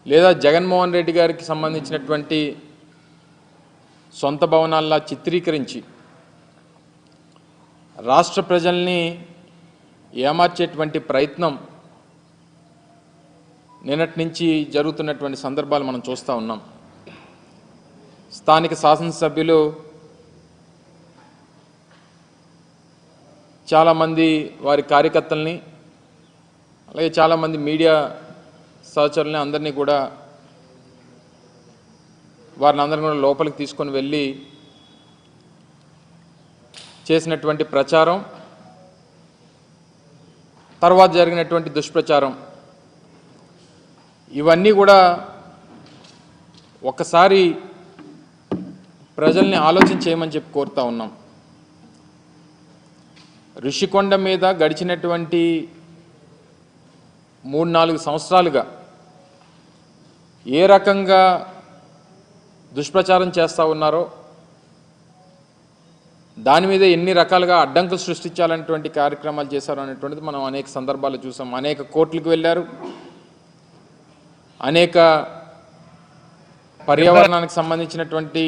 లేదా జగన్మోహన్ రెడ్డి గారికి సంబంధించినటువంటి సొంత భవనాల్లా చిత్రీకరించి రాష్ట్ర ప్రజల్ని ఏమార్చేటువంటి ప్రయత్నం నిన్నటి నుంచి జరుగుతున్నటువంటి సందర్భాలు మనం చూస్తూ ఉన్నాం. స్థానిక శాసనసభ్యులు చాలామంది వారి కార్యకర్తల్ని అలాగే చాలామంది మీడియా సహచరుల్ని అందరినీ కూడా వారిని అందరిని కూడా లోపలికి తీసుకొని వెళ్ళి చేసినటువంటి ప్రచారం, తర్వాత జరిగినటువంటి దుష్ప్రచారం, ఇవన్నీ కూడా ఒక్కసారి ప్రజల్ని ఆలోచన చేయమని చెప్పి కోరుతా ఉన్నాం. ఋషికొండ మీద గడిచినటువంటి 3-4 సంవత్సరాలుగా ఏ రకంగా దుష్ప్రచారం చేస్తూ ఉన్నారో, దాని మీద ఎన్ని రకాలుగా అడ్డంకులు సృష్టించాలనేటువంటి కార్యక్రమాలు చేశారు అనేటువంటిది మనం అనేక సందర్భాలు చూసాం. అనేక కోర్టులకు వెళ్ళారు, అనేక పర్యావరణానికి సంబంధించినటువంటి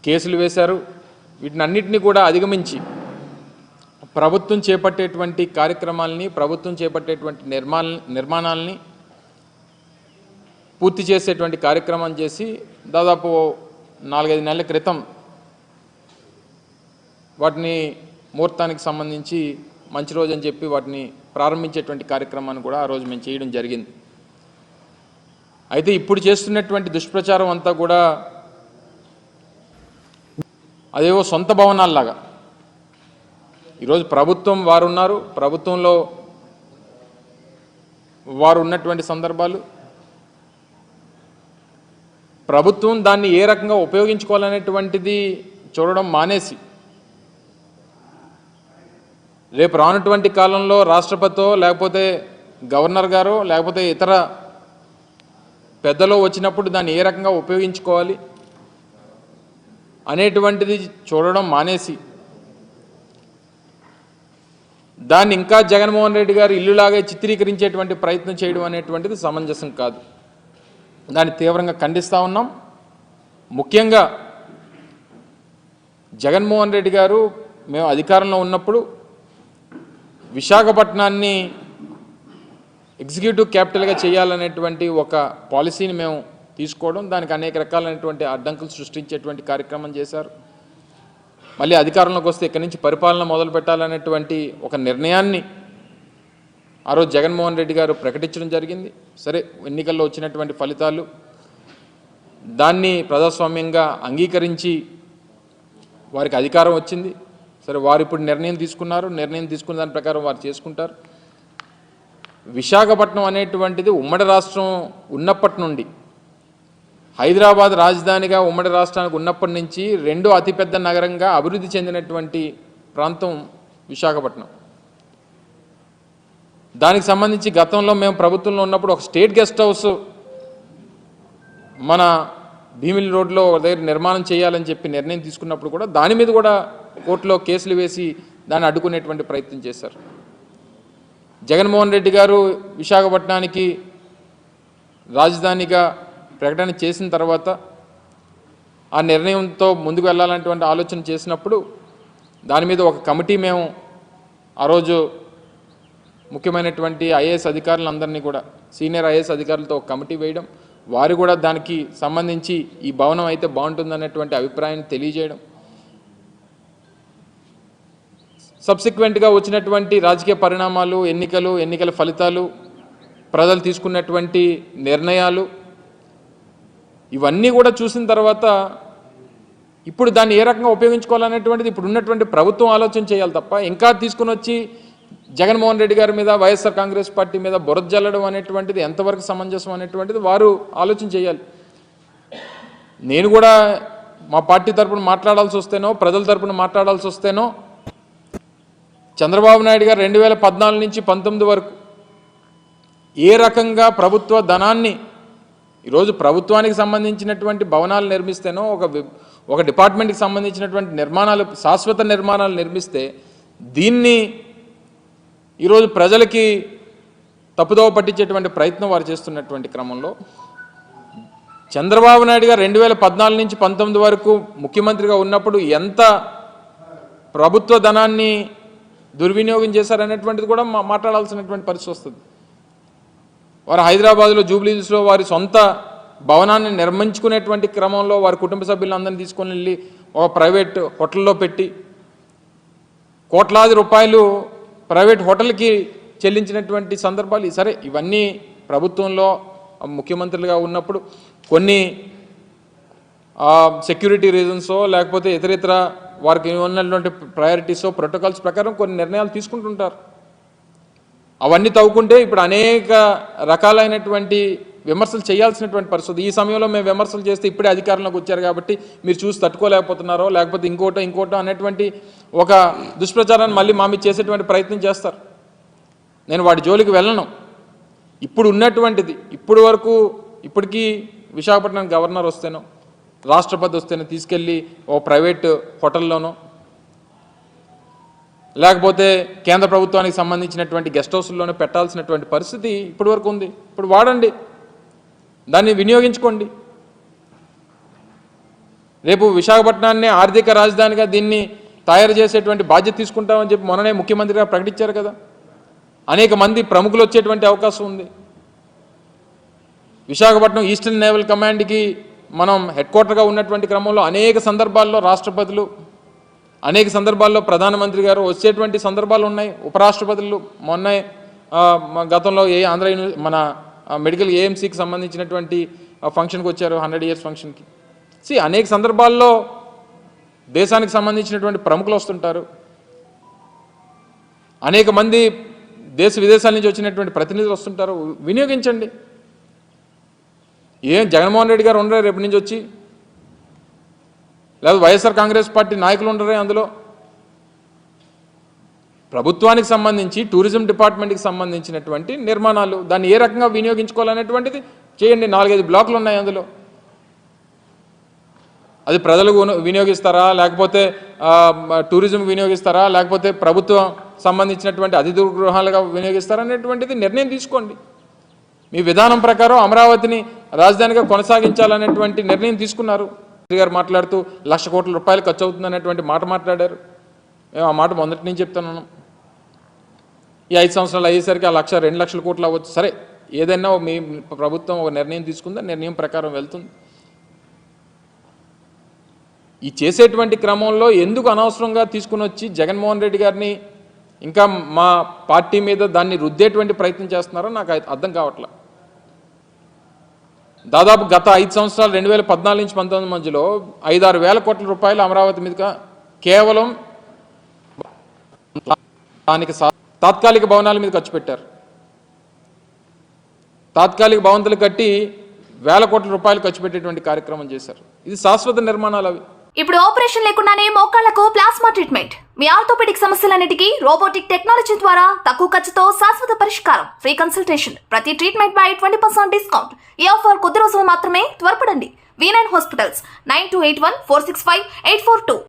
కేసులు వేశారు. వీటిని అన్నిటినీ కూడా అధిగమించి ప్రభుత్వం చేపట్టేటువంటి కార్యక్రమాలని, ప్రభుత్వం చేపట్టేటువంటి నిర్మాణాలని పూర్తి చేసేటువంటి కార్యక్రమం చేసి దాదాపు 4-5 నెలల క్రితం వాటిని ముహూర్తానికి సంబంధించి మంచి రోజు అని చెప్పి వాటిని ప్రారంభించేటువంటి కార్యక్రమాన్ని కూడా ఆ రోజు మేము చేయడం జరిగింది. అయితే ఇప్పుడు చేస్తున్నటువంటి దుష్ప్రచారం అంతా కూడా అదేవో సొంత భవనాల్లాగా, ఈరోజు ప్రభుత్వం వారు ఉన్నారు, ప్రభుత్వంలో వారు ఉన్నటువంటి సందర్భాలు, ప్రభుత్వం దాన్ని ఏ రకంగా ఉపయోగించుకోవాలనేటువంటిది చూడడం మానేసి రేపు రానటువంటి కాలంలో రాష్ట్రపతితో లేకపోతే గవర్నర్ గారో లేకపోతే ఇతర పెద్దలో వచ్చినప్పుడు దాన్ని ఏ రకంగా ఉపయోగించుకోవాలి అనేటువంటిది చూడడం మానేసి దాన్ని ఇంకా జగన్మోహన్ రెడ్డి గారు ఇల్లులాగే చిత్రీకరించేటువంటి ప్రయత్నం చేయడం అనేటువంటిది సమంజసం కాదు. దాన్ని తీవ్రంగా ఖండిస్తూ ఉన్నాం. ముఖ్యంగా జగన్మోహన్ రెడ్డి గారు మేము అధికారంలో ఉన్నప్పుడు విశాఖపట్నాన్ని ఎగ్జిక్యూటివ్ క్యాపిటల్గా చేయాలనేటువంటి ఒక పాలసీని మేము తీసుకోవడం, దానికి అనేక రకాలైనటువంటి అడ్డంకులు సృష్టించేటువంటి కార్యక్రమం చేశారు. మళ్ళీ అధికారంలోకి వస్తే ఇక్కడి నుంచి పరిపాలన మొదలు పెట్టాలనేటువంటి ఒక నిర్ణయాన్ని ఆ రోజు జగన్మోహన్ రెడ్డి గారు ప్రకటించడం జరిగింది. సరే, ఎన్నికల్లో వచ్చినటువంటి ఫలితాలు దాన్ని ప్రజాస్వామ్యంగా అంగీకరించి వారికి అధికారం వచ్చింది. సరే, వారు ఇప్పుడు నిర్ణయం తీసుకున్నారు, నిర్ణయం తీసుకున్న దాని ప్రకారం వారు చేసుకుంటారు. విశాఖపట్నం అనేటువంటిది ఉమ్మడి రాష్ట్రం ఉన్నప్పటి నుండి, హైదరాబాద్ రాజధానిగా ఉమ్మడి రాష్ట్రానికి ఉన్నప్పటి నుంచి రెండో అతిపెద్ద నగరంగా అభివృద్ధి చెందినటువంటి ప్రాంతం విశాఖపట్నం. దానికి సంబంధించి గతంలో మేము ప్రభుత్వంలో ఉన్నప్పుడు ఒక స్టేట్ గెస్ట్ హౌస్ మన భీమిలి రోడ్లో దగ్గర నిర్మాణం చేయాలని చెప్పి నిర్ణయం తీసుకున్నప్పుడు కూడా దాని మీద కూడా కోర్టులో కేసులు వేసి దాన్ని అడ్డుకునేటువంటి ప్రయత్నం చేశారు. జగన్మోహన్ రెడ్డి గారు విశాఖపట్నానికి రాజధానిగా ప్రకటన చేసిన తర్వాత ఆ నిర్ణయంతో ముందుకు వెళ్ళాలనేటువంటి ఆలోచన చేసినప్పుడు దాని మీద ఒక కమిటీ మేము ఆ రోజు ముఖ్యమైనటువంటి ఐఏఎస్ అధికారులందరినీ కూడా, సీనియర్ ఐఏఎస్ అధికారులతో ఒక కమిటీ వేయడం, వారు కూడా దానికి సంబంధించి ఈ భవనం అయితే బాగుంటుందనేటువంటి అభిప్రాయాన్ని తెలియజేయడం, సబ్సిక్వెంట్గా వచ్చినటువంటి రాజకీయ పరిణామాలు, ఎన్నికల ఫలితాలు, ప్రజలు తీసుకున్నటువంటి నిర్ణయాలు, ఇవన్నీ కూడా చూసిన తర్వాత ఇప్పుడు దాన్ని ఏ రకంగా ఉపయోగించుకోవాలనేటువంటిది ఇప్పుడు ఉన్నటువంటి ప్రభుత్వం ఆలోచన చేయాలి తప్ప ఇంకా తీసుకుని వచ్చి జగన్మోహన్ రెడ్డి గారి మీద, వైఎస్ఆర్ కాంగ్రెస్ పార్టీ మీద బురద జల్లడం అనేటువంటిది ఎంతవరకు సమంజసం అనేటువంటిది వారు ఆలోచన చేయాలి. నేను కూడా మా పార్టీ తరపున మాట్లాడాల్సి వస్తేనో, ప్రజల తరపున మాట్లాడాల్సి వస్తేనో, చంద్రబాబు నాయుడు గారు 2014 నుంచి 19 వరకు ఏ రకంగా ప్రభుత్వ ధనాన్ని ఈరోజు ప్రభుత్వానికి సంబంధించినటువంటి భవనాలు నిర్మిస్తేనో, ఒక డిపార్ట్మెంట్కి సంబంధించినటువంటి నిర్మాణాలు, శాశ్వత నిర్మాణాలు నిర్మిస్తే దీన్ని ఈరోజు ప్రజలకి తప్పుదోవ పట్టించేటువంటి ప్రయత్నం వారు చేస్తున్నటువంటి క్రమంలో చంద్రబాబు నాయుడు గారు 2014 నుంచి 19 వరకు ముఖ్యమంత్రిగా ఉన్నప్పుడు ఎంత ప్రభుత్వ ధనాన్ని దుర్వినియోగం చేశారనేటువంటిది కూడా మాట్లాడాల్సినటువంటి పరిస్థితి వస్తుంది. వారు హైదరాబాద్లో జూబ్లీహిల్స్లో వారి సొంత భవనాన్ని నిర్మించుకునేటువంటి క్రమంలో వారి కుటుంబ సభ్యులందరినీ తీసుకొని వెళ్ళి ఒక ప్రైవేట్ హోటల్లో పెట్టి కోట్లాది రూపాయలు ప్రైవేట్ హోటల్కి చెల్లించినటువంటి సందర్భాలు సరే ఇవన్నీ ప్రభుత్వంలో ముఖ్యమంత్రులుగా ఉన్నప్పుడు కొన్ని సెక్యూరిటీ రీజన్సో లేకపోతే ఇతర వారికి ఉన్నటువంటి ప్రయారిటీసో ప్రోటోకాల్స్ ప్రకారం కొన్ని నిర్ణయాలు తీసుకుంటుంటారు. అవన్నీ తవ్వుకుంటే ఇప్పుడు అనేక రకాలైనటువంటి విమర్శలు చేయాల్సినటువంటి పరిస్థితి. ఈ సమయంలో మేము విమర్శలు చేస్తే ఇప్పుడే అధికారంలోకి వచ్చారు కాబట్టి మీరు చూసి తట్టుకోలేకపోతున్నారో లేకపోతే ఇంకోటో అనేటువంటి ఒక దుష్ప్రచారాన్ని మళ్ళీ మా మీద చేసేటువంటి ప్రయత్నం చేస్తారు. నేను వాటి జోలికి వెళ్ళను. ఇప్పుడు ఉన్నటువంటిది ఇప్పటికీ విశాఖపట్నం గవర్నర్ వస్తేనో రాష్ట్రపతి వస్తేనో తీసుకెళ్ళి ఓ ప్రైవేట్ హోటల్లోనో లేకపోతే కేంద్ర ప్రభుత్వానికి సంబంధించినటువంటి గెస్ట్ హౌస్లోనే పెట్టాల్సినటువంటి పరిస్థితి ఇప్పటివరకు ఉంది. ఇప్పుడు వాడండి, దాన్ని వినియోగించుకోండి. రేపు విశాఖపట్నాన్ని ఆర్థిక రాజధానిగా దీన్ని తయారు చేసేటువంటి బాధ్యత తీసుకుంటామని చెప్పి మొన్ననే ముఖ్యమంత్రిగా ప్రకటించారు కదా. అనేక మంది ప్రముఖులు వచ్చేటువంటి అవకాశం ఉంది. విశాఖపట్నం ఈస్టర్న్ నేవల్ కమాండ్కి మనం హెడ్ క్వార్టర్గా ఉన్నటువంటి క్రమంలో అనేక సందర్భాల్లో రాష్ట్రపతులు అనేక సందర్భాల్లో ప్రధానమంత్రి గారు వచ్చేటువంటి సందర్భాలు ఉన్నాయి. ఉపరాష్ట్రపతులు మొన్న గతంలో మన మెడికల్ ఏఎంసీకి సంబంధించినటువంటి ఫంక్షన్కి వచ్చారు, 100 years ఫంక్షన్కి. అనేక సందర్భాల్లో దేశానికి సంబంధించినటువంటి ప్రముఖులు వస్తుంటారు. అనేక మంది దేశ విదేశాల నుంచి వచ్చినటువంటి ప్రతినిధులు వస్తుంటారు. వినియోగించండి. జగన్మోహన్ రెడ్డి గారు ఉండరే రేపు నుంచి వచ్చి, లేదా వైఎస్ఆర్ కాంగ్రెస్ పార్టీ నాయకులు ఉండరే అందులో. ప్రభుత్వానికి సంబంధించి టూరిజం డిపార్ట్మెంట్కి సంబంధించినటువంటి నిర్మాణాలు దాన్ని ఏ రకంగా వినియోగించుకోవాలనేటువంటిది చేయండి. 4-5 బ్లాకులు ఉన్నాయి అందులో. అది ప్రజలకు వినియోగిస్తారా లేకపోతే టూరిజం వినియోగిస్తారా లేకపోతే ప్రభుత్వం సంబంధించినటువంటి అతిథి గృహాలుగా వినియోగిస్తారా అనేటువంటిది నిర్ణయం తీసుకోండి. మీ విధానం ప్రకారం అమరావతిని రాజధానిగా కొనసాగించాలనేటువంటి నిర్ణయం తీసుకున్నారు. గారు మాట్లాడుతూ 1,00,000 కోట్ల రూపాయలు ఖర్చు అవుతుందనేటువంటి మాట మాట్లాడారు. మేము ఆ మాట మొదటి నుంచి చెప్తున్నాను. ఈ 5 సంవత్సరాలు అయ్యేసరికి ఆ 1,00,000 2 లక్షల కోట్లు అవ్వచ్చు. సరే, ఏదైనా మీ ప్రభుత్వం ఒక నిర్ణయం తీసుకుందా, నిర్ణయం ప్రకారం వెళ్తుంది. ఈ చేసేటువంటి క్రమంలో ఎందుకు అనవసరంగా తీసుకుని వచ్చి జగన్మోహన్ రెడ్డి గారిని ఇంకా మా పార్టీ మీద దాన్ని రుద్దేటువంటి ప్రయత్నం చేస్తున్నారో నాకు అర్థం కావట్లా. దాదాపు గత 5 సంవత్సరాలు 2014 నుంచి 19 మధ్యలో 5-6 వేల కోట్ల రూపాయలు అమరావతి మీద కేవలం దానికి తాత్కాలిక భవనాల మీద ఖర్చు పెట్టారు. తాత్కాలిక భవంతులు కట్టి వేల కోట్ల రూపాయలు ఖర్చు పెట్టేటువంటి కార్యక్రమం చేశారు. ఇది శాశ్వత నిర్మాణాలు అవి. ఇప్పుడు ఆపరేషన్ లేకుండానే మోకాళ్లకు ప్లాస్మా ట్రీట్మెంట్. మీ ఆర్థోపెడిక్ సమస్యలన్నిటికీ రోబోటిక్ టెక్నాలజీ ద్వారా తక్కువ ఖర్చుతో శాశ్వత పరిష్కారం. Free consultation. ప్రతి ట్రీట్మెంట్ పై 20% డిస్కౌంట్. ఈ ఆఫర్ కొద్ది రోజులు మాత్రమే. త్వరపడండి. V9 hospitals 9281465842.